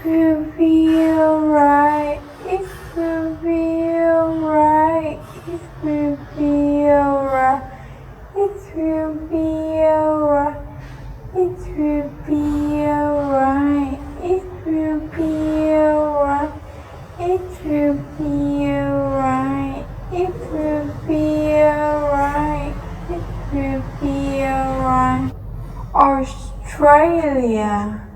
will be alright. It will be alright. It will be alright. It will be alright. It will be alright. It will be alright. It will be alright. It will be alright. It will be alright. Australia.